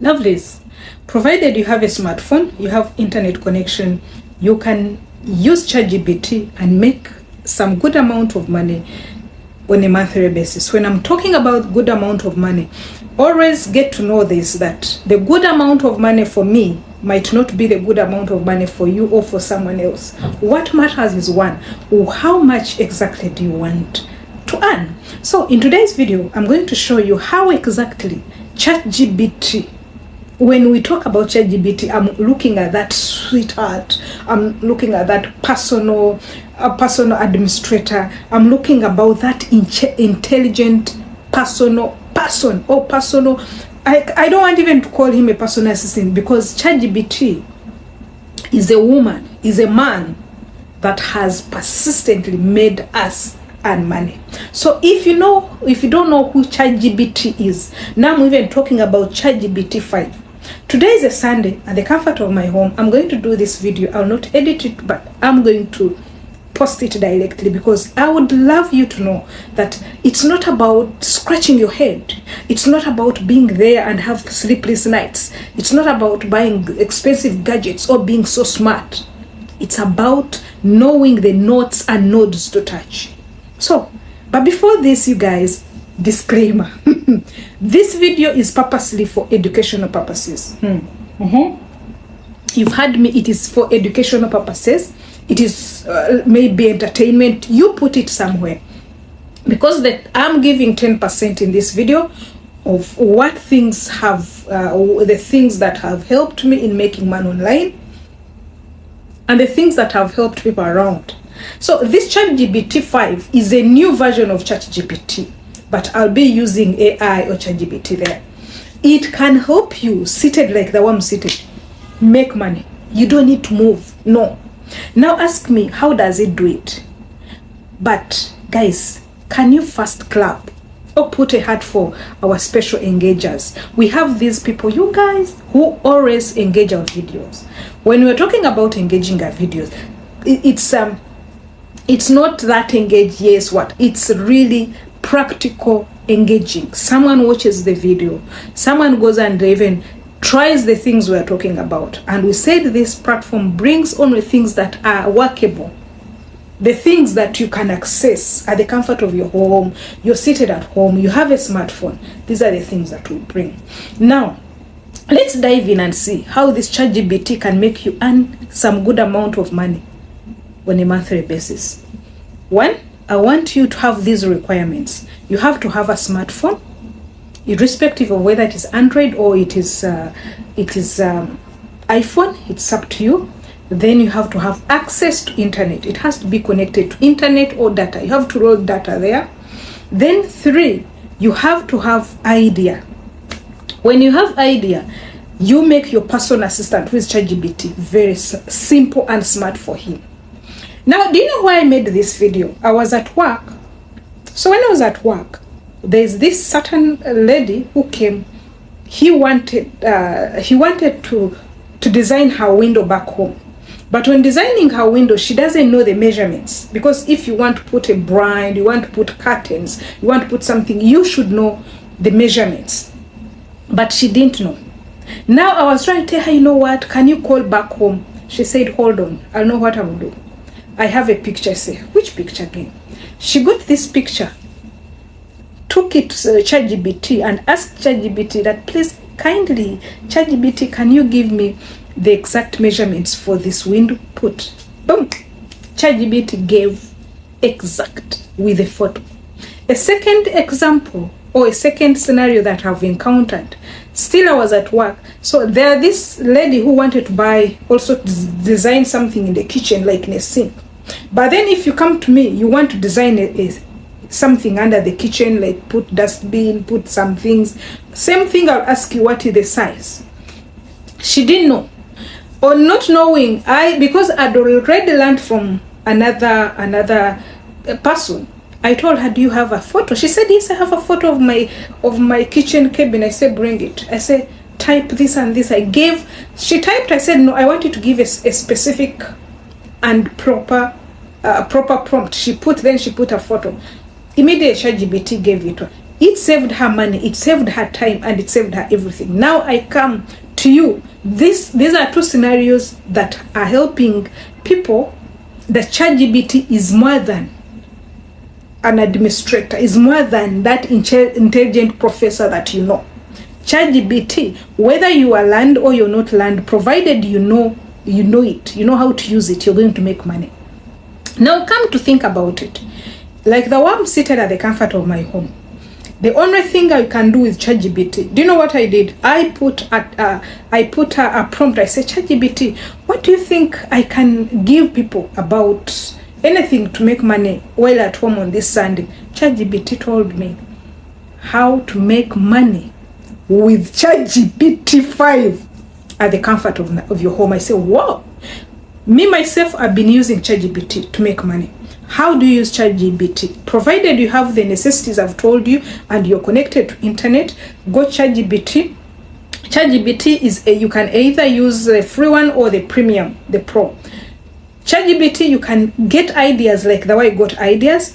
Lovelies, provided you have a smartphone, you have internet connection, you can use ChatGPT and make some good amount of money on a monthly basis. When I'm talking about good amount of money, always get to know this, that the good amount of money for me might not be the good amount of money for you or for someone else. What matters is one, how much exactly do you want to earn? So in today's video, I'm going to show you how exactly ChatGPT, when we talk about ChatGPT, I'm looking at that sweetheart, I'm looking at that personal administrator, I'm looking about that intelligent personal, I don't want even to call him a personal assistant, because ChatGPT is a woman, is a man that has persistently made us earn money. So if you don't know who ChatGPT is, now I'm even talking about ChatGPT5. Today is a Sunday, at the comfort of my home, I'm going to do this video. I'll not edit it, but I'm going to post it directly, because I would love you to know that it's not about scratching your head. It's not about being there and have sleepless nights. It's not about buying expensive gadgets or being so smart. It's about knowing the notes and nodes to touch. So, but before this, you guys, disclaimer. This video is purposely for educational purposes. You've heard me, it is for educational purposes. It is maybe entertainment. You put it somewhere, because that I'm giving 10% in this video of what things have the things that have helped me in making money online, and the things that have helped people around. So this ChatGPT5 is a new version of ChatGPT, but I'll be using AI or ChatGPT there. It can help you, seated like the one I'm seated, make money. You don't need to move. No. Now ask me, how does it do it? But guys, can you first clap or put a heart for our special engagers? We have these people, you guys, who always engage our videos. When we're talking about engaging our videos, it's not that engage, yes, what? It's really practical engaging. Someone watches the video, someone goes and even tries the things we're talking about, and we said this platform brings only things that are workable, the things that you can access at the comfort of your home. You're seated at home, you have a smartphone. These are the things that we bring. Now let's dive in and see how this ChatGPT can make you earn some good amount of money on a monthly basis. One, I want you to have these requirements. You have to have a smartphone, irrespective of whether it is Android or it is iPhone. It's up to you. Then you have to have access to internet. It has to be connected to internet or data. You have to load data there. Then 3, you have to have idea. When you have idea, you make your personal assistant with ChatGPT very simple and smart for him. Now, do you know why I made this video? I was at work. So when I was at work, there's this certain lady who came. He wanted to design her window back home. But when designing her window, she doesn't know the measurements. Because if you want to put a blind, you want to put curtains, you want to put something, you should know the measurements. But she didn't know. Now I was trying to tell her, you know what, can you call back home? She said, hold on, I know what I will do. I have a picture. I say, which picture again? She got this picture, took it to ChatGPT and asked ChatGPT that, please, kindly, ChatGPT, can you give me the exact measurements for this window? Put, boom, ChatGPT gave exact with a photo. A second example or a second scenario that I've encountered, still I was at work. So there this lady who wanted to buy, also design something in the kitchen, like in a sink. But then if you come to me, you want to design something under the kitchen, like put dustbin, put some things. Same thing, I'll ask you what is the size. She didn't know. Or not knowing, because I'd already learned from another person, I told her, do you have a photo? She said, yes, I have a photo of my kitchen cabin. I said, bring it. I said, type this and this. She typed, I said, no, I want you to give a specific and proper prompt. She put a photo. Immediately ChatGPT gave it to her. It saved her money, it saved her time, and it saved her everything. Now I come to you. These are two scenarios that are helping people. The ChatGPT is more than an administrator, is more than that intelligent professor that you know. ChatGPT, whether you are learned or you're not learned, provided you know it, you know how to use it, you're going to make money. Now come to think about it. Like the one seated at the comfort of my home, the only thing I can do with ChatGPT, do you know what I did? I put a prompt. I said, ChatGPT, what do you think I can give people about anything to make money while at home on this Sunday? ChatGPT told me how to make money with ChatGPT5 at the comfort of your home. I said, wow. Me myself, I've been using ChatGPT to make money. How do you use ChatGPT? Provided you have the necessities I've told you and you're connected to internet, go ChatGPT. ChatGPT is you can either use the free one or the premium, the pro. ChatGPT, you can get ideas like the way I got ideas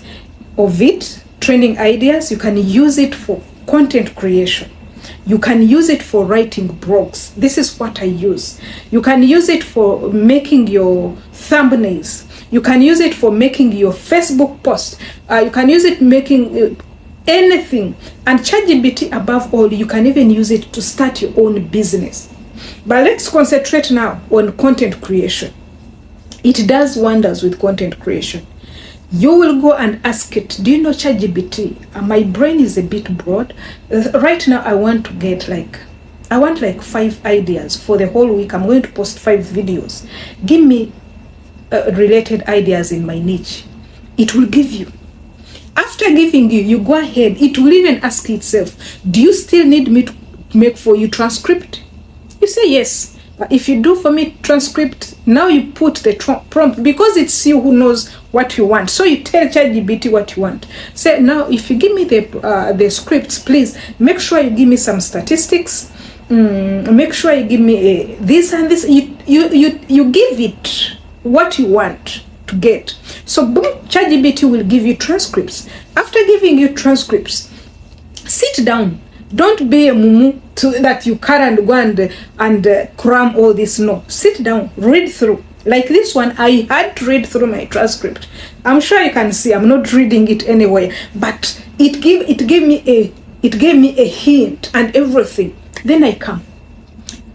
of it, trending ideas. You can use it for content creation. You can use it for writing blogs. This is what I use. You can use it for making your thumbnails. You can use it for making your Facebook post. You can use it making anything. And ChatGPT, above all, you can even use it to start your own business. But let's concentrate now on content creation. It does wonders with content creation. You will go and ask it, do you know ChatGPT? My brain is a bit broad. Right now, I want 5 ideas for the whole week. I'm going to post 5 videos. Give me related ideas in my niche. It will give you. After giving you, you go ahead. It will even ask itself, do you still need me to make for you transcript? You say yes. But if you do for me transcript, now you put the prompt, because it's you who knows what you want. So you tell ChatGPT what you want. Say, now if you give me the scripts, please make sure you give me some statistics. Make sure you give me this and this. You give it what you want to get. So boom, ChatGPT will give you transcripts. After giving you transcripts, sit down. Don't be a mumu that you carry and go and cram all this. No, sit down, read through. Like this one, I had to read through my transcript. I'm sure you can see I'm not reading it anyway, but it gave me a hint and everything. Then I come.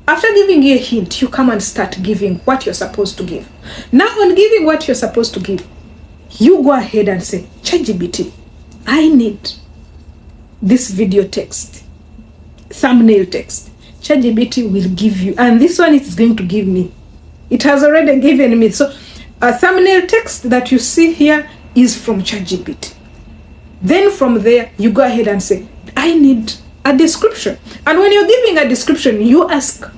After giving you a hint, you come and start giving what you're supposed to give. Now on giving what you're supposed to give, you go ahead and say, ChatGPT, I need this video text, thumbnail text. ChatGPT will give you, and this one is going to give me. It has already given me. So a thumbnail text that you see here is from ChatGPT. Then from there, you go ahead and say, I need a description. And when you're giving a description, you ask,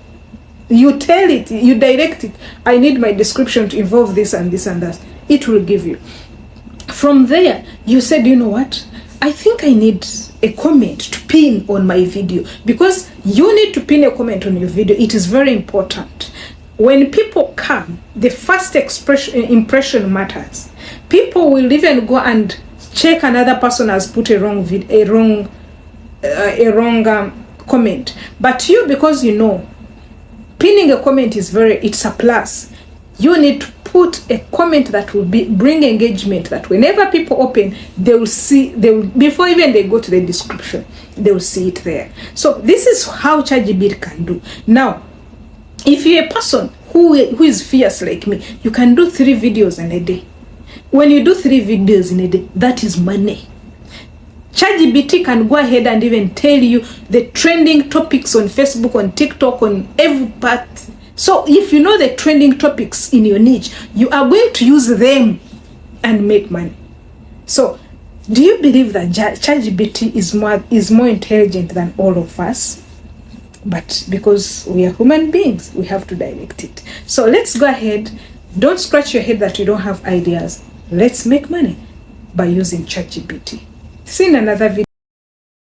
you tell it, you direct it, I need my description to involve this and this and that. It will give you. From there, you said, you know what? I think I need a comment to pin on my video, because you need to pin a comment on your video. It is very important. When people come, the first impression matters. People will even go and check another person has put a wrong comment. But you, because you know, pinning a comment is it's a plus. You need to put a comment that will bring engagement, that whenever people open, they will see, before even they go to the description, they will see it there. So this is how ChatGPT can do. Now, if you're a person who is fierce like me, you can do 3 videos in a day. When you do 3 videos in a day, that is money. ChatGPT can go ahead and even tell you the trending topics on Facebook, on TikTok, on every part. So if you know the trending topics in your niche, you are going to use them and make money. So do you believe that ChatGPT is more intelligent than all of us? But because we are human beings, we have to direct it. So let's go ahead. Don't scratch your head that you don't have ideas. Let's make money by using ChatGPT. See in another video.